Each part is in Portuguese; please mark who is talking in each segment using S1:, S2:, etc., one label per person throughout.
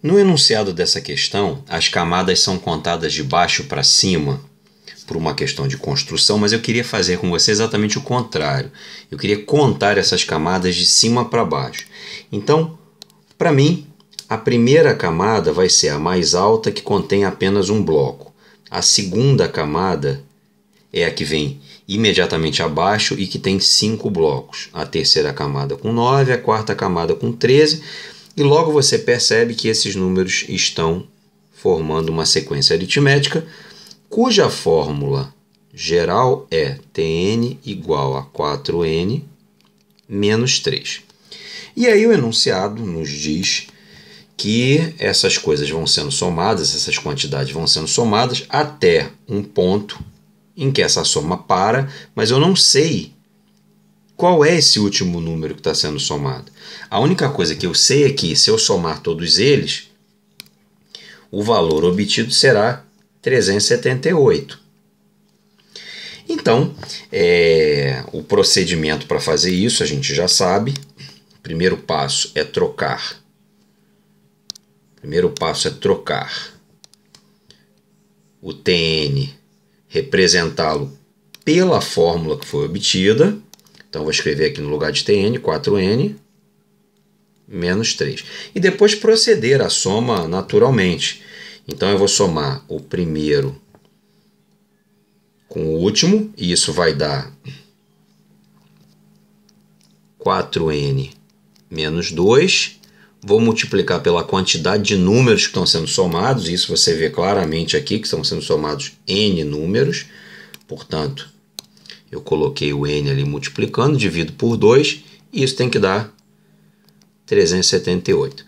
S1: No enunciado dessa questão, as camadas são contadas de baixo para cima por uma questão de construção, mas eu queria fazer com você exatamente o contrário. Eu queria contar essas camadas de cima para baixo. Então, para mim, a primeira camada vai ser a mais alta, que contém apenas um bloco. A segunda camada é a que vem imediatamente abaixo e que tem 5 blocos. A terceira camada com 9, a quarta camada com 13. E logo você percebe que esses números estão formando uma sequência aritmética, cuja fórmula geral é Tn igual a 4n menos 3. E aí o enunciado nos diz que essas coisas vão sendo somadas, essas quantidades vão sendo somadas até um ponto em que essa soma para, mas eu não sei qual é esse último número que está sendo somado. A única coisa que eu sei é que, se eu somar todos eles, o valor obtido será 378. Então, o procedimento para fazer isso a gente já sabe. O primeiro passo é trocar. O Tn, representá-lo pela fórmula que foi obtida. Então, vou escrever aqui no lugar de Tn, 4n menos 3. E depois proceder à soma naturalmente. Então, eu vou somar o primeiro com o último, e isso vai dar 4n menos 2. Vou multiplicar pela quantidade de números que estão sendo somados, isso você vê claramente aqui, que estão sendo somados n números. Portanto, eu coloquei o n ali multiplicando, divido por 2, e isso tem que dar 378.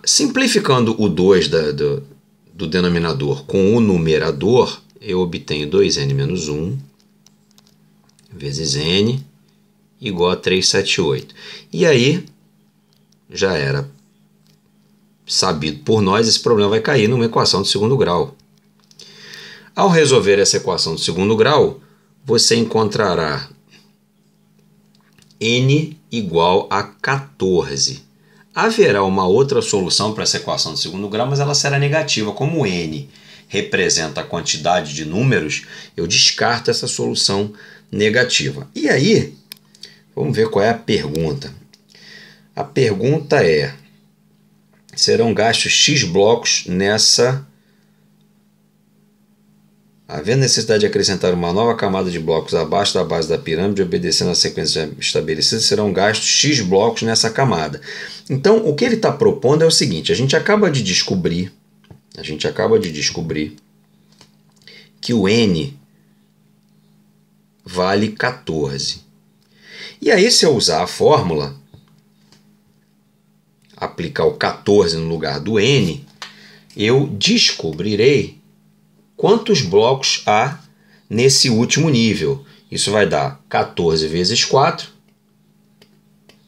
S1: Simplificando o 2 do denominador com o numerador, eu obtenho 2n menos 1 vezes n igual a 378. E aí, já era sabido por nós, esse problema vai cair numa equação de segundo grau. Ao resolver essa equação de segundo grau, você encontrará n igual a 14. Haverá uma outra solução para essa equação de segundo grau, mas ela será negativa. Como n representa a quantidade de números, eu descarto essa solução negativa. E aí, vamos ver qual é a pergunta. A pergunta é: serão gastos X blocos nessa... Havendo necessidade de acrescentar uma nova camada de blocos abaixo da base da pirâmide, obedecendo a sequência estabelecida, serão gastos X blocos nessa camada. Então, o que ele está propondo é o seguinte: a gente acaba de descobrir que o n vale 14. E aí, se eu usar a fórmula, aplicar o 14 no lugar do n, eu descobrirei quantos blocos há nesse último nível. Isso vai dar 14 vezes 4,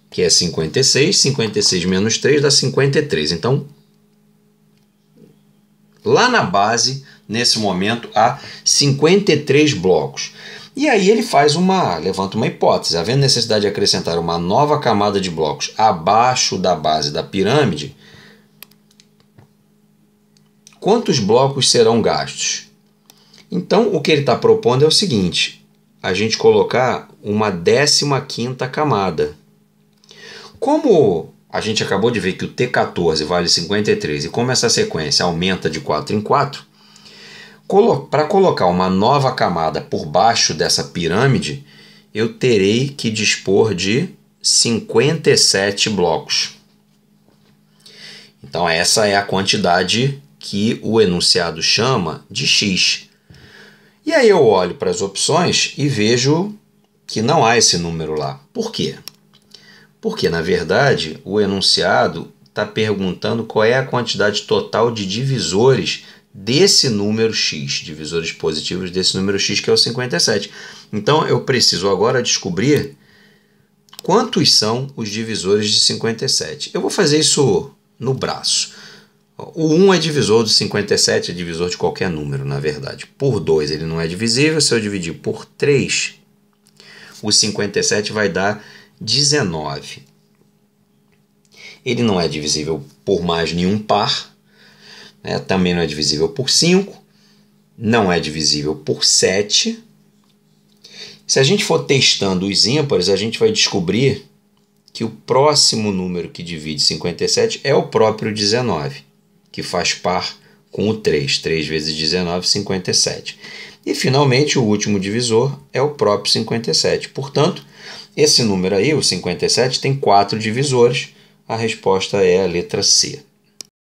S1: que é 56. 56 menos 3 dá 53. Então, lá na base, nesse momento, há 53 blocos. E aí ele levanta uma hipótese. Havendo necessidade de acrescentar uma nova camada de blocos abaixo da base da pirâmide, quantos blocos serão gastos? Então, o que ele está propondo é o seguinte: a gente colocar uma 15ª camada. Como a gente acabou de ver que o T14 vale 53 e como essa sequência aumenta de 4 em 4, para colocar uma nova camada por baixo dessa pirâmide, eu terei que dispor de 57 blocos. Então, essa é a quantidade que o enunciado chama de X. E aí eu olho para as opções e vejo que não há esse número lá. Por quê? Porque, na verdade, o enunciado está perguntando qual é a quantidade total de divisores desse número x, divisores positivos desse número x, que é o 57. Então, eu preciso agora descobrir quantos são os divisores de 57. Eu vou fazer isso no braço. O 1 é divisor do 57, é divisor de qualquer número, na verdade. Por 2 ele não é divisível. Se eu dividir por 3, o 57 vai dar 19. Ele não é divisível por mais nenhum par, né? Também não é divisível por 5, não é divisível por 7. Se a gente for testando os ímpares, a gente vai descobrir que o próximo número que divide 57 é o próprio 19, que faz par com o 3. 3 vezes 19, 57. E, finalmente, o último divisor é o próprio 57. Portanto, esse número aí, o 57, tem 4 divisores. A resposta é a letra C.